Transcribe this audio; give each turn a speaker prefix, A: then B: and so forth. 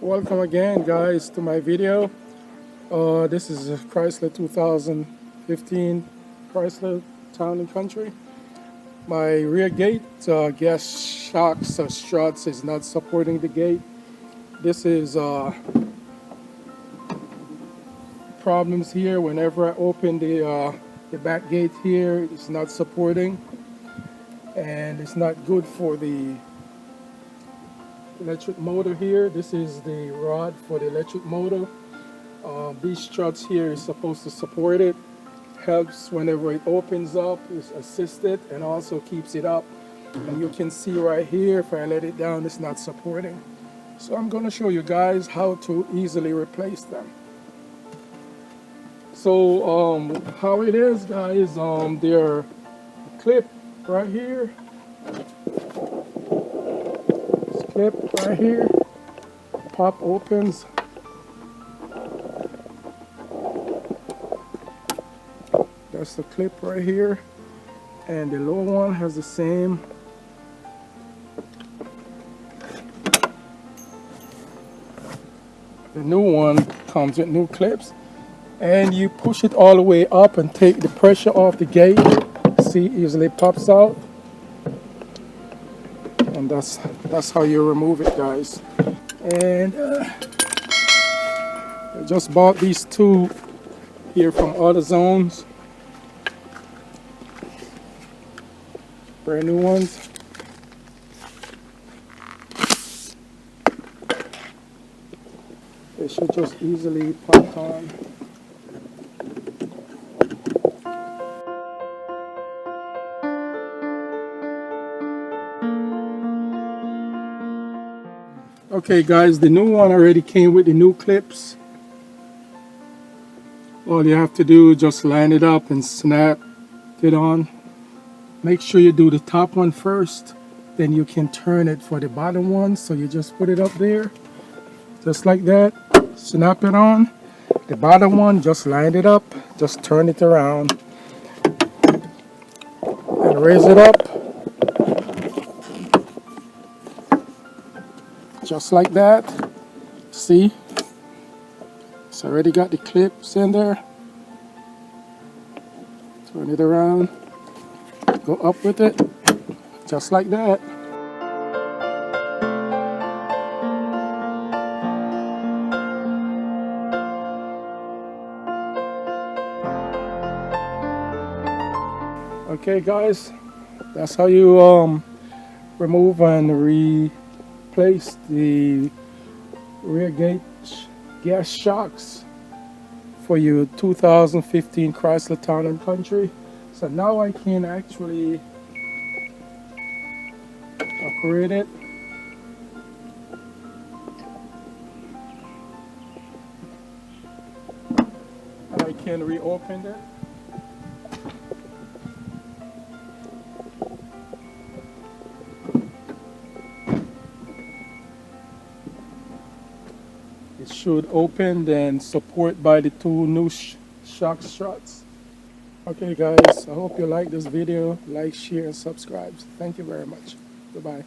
A: Welcome again, guys, to my video. This is a Chrysler 2015 Chrysler Town Country. My rear gate gas shocks or struts is not supporting the gate. This is problems here whenever I open the back gate here. It's not supporting, and it's not good for the electric motor here. This is the rod for the electric motor. These struts here is supposed to support it. Helps whenever it opens up, it's assisted, and also keeps it up. And you can see right here, if I let it down, it's not supporting. So I'm going to show you guys how to easily replace them. So how it is, guys, they're clip right here. Clip right here, pop opens. That's the clip right here, and the lower one has the same. The new one comes with new clips, and you push it all the way up and take the pressure off the gate. See, easily pops out. And that's how you remove it, guys. And I just bought these two here from Autozone, brand new ones. They should just easily pop on. Okay, guys, the new one already came with the new clips. All you have to do is just line it up and snap it on. Make sure you do the top one first, then you can turn it for the bottom one. So you just put it up there, just like that, snap it on. The bottom one, just line it up, just turn it around and raise it up. Just like that. See, it's already got the clips in there. Turn it around, go up with it, just like that. Okay, guys, that's how you remove and replace the rear gate gas shocks for your 2015 Chrysler Town Country. So now I can actually operate it. And I can reopen it. It should open and support by the two new shock struts. Okay, guys, I hope you like this video. Like, share, and subscribe. Thank you very much. Goodbye.